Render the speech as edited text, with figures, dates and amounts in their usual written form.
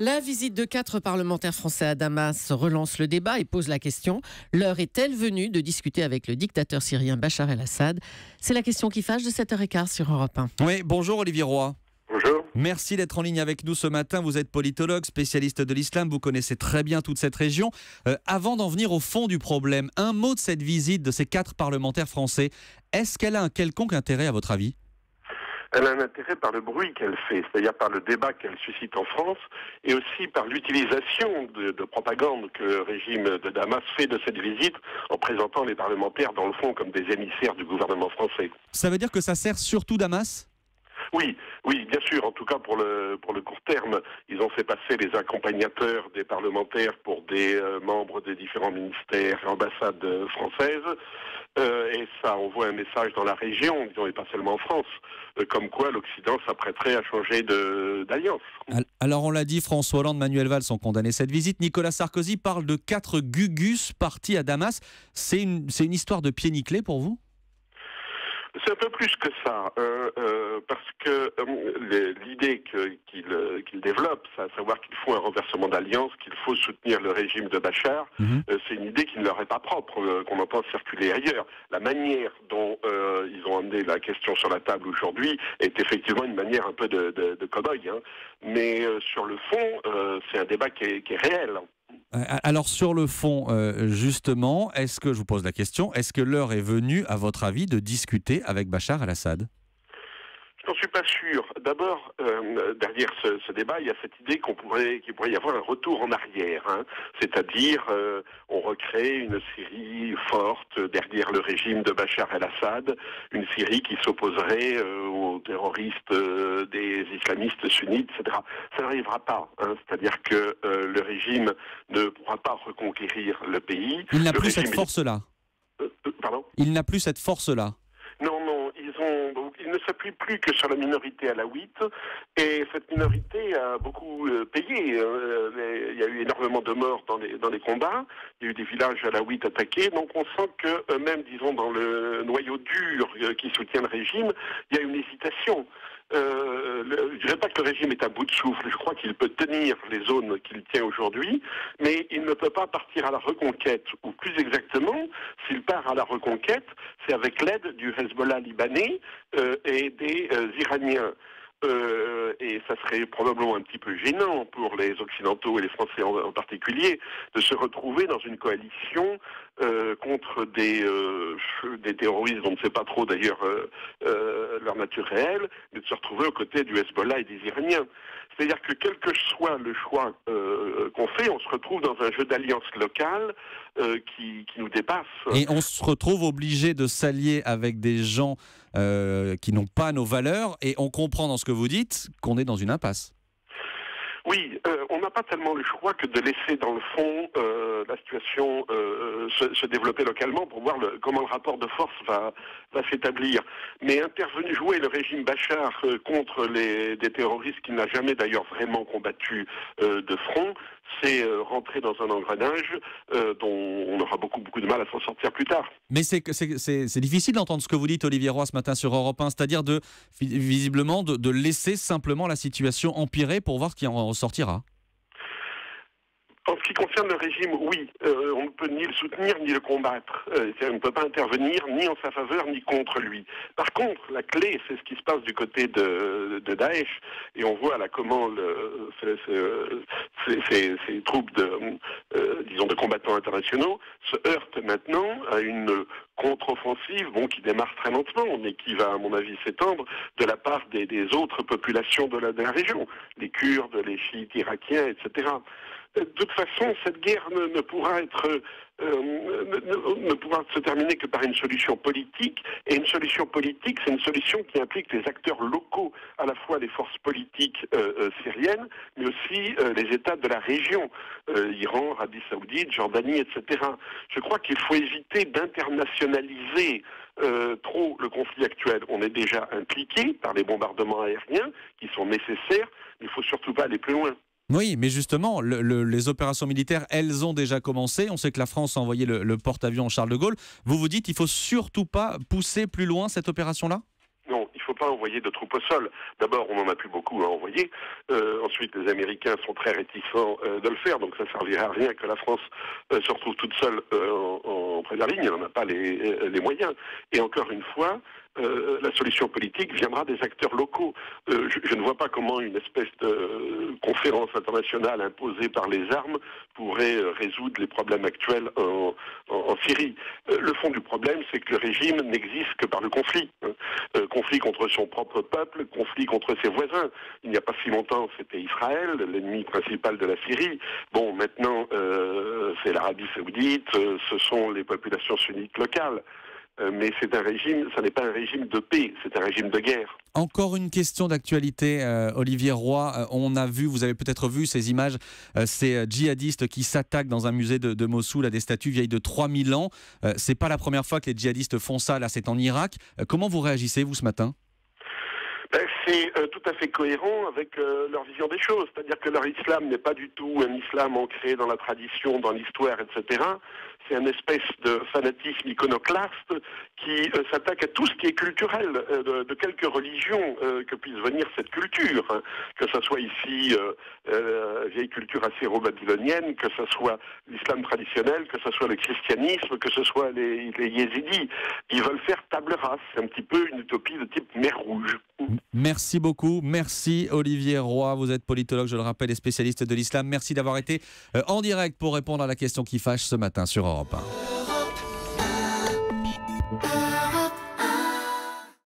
La visite de 4 parlementaires français à Damas relance le débat et pose la question: l'heure est-elle venue de discuter avec le dictateur syrien Bachar el-Assad? C'est la question qui fâche de 7h15 sur Europe 1. Oui, bonjour Olivier Roy. Bonjour. Merci d'être en ligne avec nous ce matin. Vous êtes politologue, spécialiste de l'islam, vous connaissez très bien toute cette région. Avant d'en venir au fond du problème, un mot de cette visite de ces 4 parlementaires français. Est-ce qu'elle a un quelconque intérêt à votre avis ? Elle a un intérêt par le bruit qu'elle fait, c'est-à-dire par le débat qu'elle suscite en France, et aussi par l'utilisation de propagande que le régime de Damas fait de cette visite, en présentant les parlementaires, dans le fond, comme des émissaires du gouvernement français. Ça veut dire que ça sert surtout Damas ? Oui, bien sûr. En tout cas, pour le court terme, ils ont fait passer les accompagnateurs des parlementaires pour des membres des différents ministères et ambassades françaises. Et ça envoie un message dans la région, disons, et pas seulement en France, comme quoi l'Occident s'apprêterait à changer d'alliance. Alors on l'a dit, François Hollande, Manuel Valls ont condamné cette visite. Nicolas Sarkozy parle de 4 gugus partis à Damas. C'est une histoire de pied nickelé pour vous ? C'est un peu plus que ça, parce que l'idée qu'il développe, c'est à savoir qu'il faut un renversement d'alliance, qu'il faut soutenir le régime de Bachar, c'est une idée qui ne leur est pas propre, qu'on entend circuler ailleurs. La manière dont ils ont amené la question sur la table aujourd'hui est effectivement une manière un peu de cow-boy, hein. Mais sur le fond, c'est un débat qui est réel. Alors sur le fond, justement, je vous pose la question, est-ce que l'heure est venue, à votre avis, de discuter avec Bachar el-Assad ? Je n'en suis pas sûr. D'abord, derrière ce débat, il y a cette idée qu'il pourrait y avoir un retour en arrière, hein. C'est-à-dire, on recrée une Syrie forte derrière le régime de Bachar el-Assad, une Syrie qui s'opposerait aux terroristes des islamistes sunnites, etc. Ça n'arrivera pas, hein. C'est-à-dire que le régime ne pourra pas reconquérir le pays. Il n'a plus cette force-là. Pardon ? Il n'a plus cette force-là. Non, ils ne s'appuient plus que sur la minorité alaouite, et cette minorité a beaucoup payé. Il y a eu énormément de morts dans les combats, il y a eu des villages alaouites attaqués, donc on sent que même, disons, dans le noyau dur qui soutient le régime, il y a une hésitation. Je ne dirais pas que le régime est à bout de souffle, je crois qu'il peut tenir les zones qu'il tient aujourd'hui, mais il ne peut pas partir à la reconquête, ou plus exactement, s'il part à la reconquête, c'est avec l'aide du Hezbollah libanais et des Iraniens. Et ça serait probablement un petit peu gênant pour les Occidentaux et les Français en particulier de se retrouver dans une coalition contre des terroristes dont on ne sait pas trop d'ailleurs leur nature réelle, mais de se retrouver aux côtés du Hezbollah et des Iraniens. C'est-à-dire que quel que soit le choix qu'on fait, on se retrouve dans un jeu d'alliance locale qui nous dépasse. Et on se retrouve obligé de s'allier avec des gens qui n'ont pas nos valeurs, et on comprend dans ce que vous dites qu'on est dans une impasse. Oui, on n'a pas tellement le choix que de laisser dans le fond la situation se développer localement pour voir comment le rapport de force va s'établir. Mais jouer le régime Bachar contre des terroristes qu'il n'a jamais d'ailleurs vraiment combattu de front, c'est rentrer dans un engrenage dont on aura beaucoup de mal à s'en sortir plus tard. Mais c'est difficile d'entendre ce que vous dites, Olivier Roy, ce matin sur Europe 1, c'est-à-dire visiblement de laisser simplement la situation empirer pour voir ce qui en ressortira. En ce qui concerne le régime, oui, on ne peut ni le soutenir ni le combattre. On ne peut pas intervenir ni en sa faveur ni contre lui. Par contre, la clé, c'est ce qui se passe du côté de Daesh. Et on voit là comment ces troupes de combattants internationaux se heurtent maintenant à une contre-offensive, qui démarre très lentement, mais qui va, à mon avis, s'étendre de la part des autres populations de la région, les Kurdes, les chiites irakiens, etc. De toute façon, cette guerre ne pourra se terminer que par une solution politique. Et une solution politique, c'est une solution qui implique les acteurs locaux, à la fois les forces politiques syriennes, mais aussi les États de la région, Iran, Arabie Saoudite, Jordanie, etc. Je crois qu'il faut éviter d'internationaliser trop le conflit actuel. On est déjà impliqué par les bombardements aériens qui sont nécessaires, mais il ne faut surtout pas aller plus loin. Oui, mais justement, les opérations militaires, elles ont déjà commencé. On sait que la France a envoyé le porte-avions Charles de Gaulle. Vous vous dites qu'il ne faut surtout pas pousser plus loin cette opération-là ? Non, il ne faut pas envoyer de troupes au sol. D'abord, on n'en a plus beaucoup à envoyer. Ensuite, les Américains sont très réticents de le faire, donc ça ne servira à rien que la France se retrouve toute seule en première ligne. Elle n'en a pas les moyens. Et encore une fois, la solution politique viendra des acteurs locaux. Je ne vois pas comment une espèce de conférence internationale imposée par les armes pourrait résoudre les problèmes actuels en Syrie. Le fond du problème, c'est que le régime n'existe que par le conflit. Conflit contre son propre peuple, conflit contre ses voisins. Il n'y a pas si longtemps, c'était Israël, l'ennemi principal de la Syrie. Bon, maintenant, c'est l'Arabie Saoudite, ce sont les populations sunnites locales. Mais c'est un régime, ça n'est pas un régime de paix, c'est un régime de guerre. Encore une question d'actualité, Olivier Roy. On a vu, vous avez peut-être vu ces images, ces djihadistes qui s'attaquent dans un musée de Mossoul à des statues vieilles de 3000 ans. C'est pas la première fois que les djihadistes font ça, là c'est en Irak. Comment vous réagissez, vous, ce matin ? C'est tout à fait cohérent avec leur vision des choses. C'est-à-dire que leur islam n'est pas du tout un islam ancré dans la tradition, dans l'histoire, etc. C'est une espèce de fanatisme iconoclaste qui s'attaque à tout ce qui est culturel, de quelque religion que puisse venir cette culture. Hein. Que ce soit ici vieille culture assyro-babylonienne, que ce soit l'islam traditionnel, que ce soit le christianisme, que ce soit les yézidis. Ils veulent faire table rase. C'est un petit peu une utopie de type mer Rouge. Merci beaucoup. Merci Olivier Roy. Vous êtes politologue, je le rappelle, et spécialiste de l'islam. Merci d'avoir été en direct pour répondre à la question qui fâche ce matin sur Europe 1.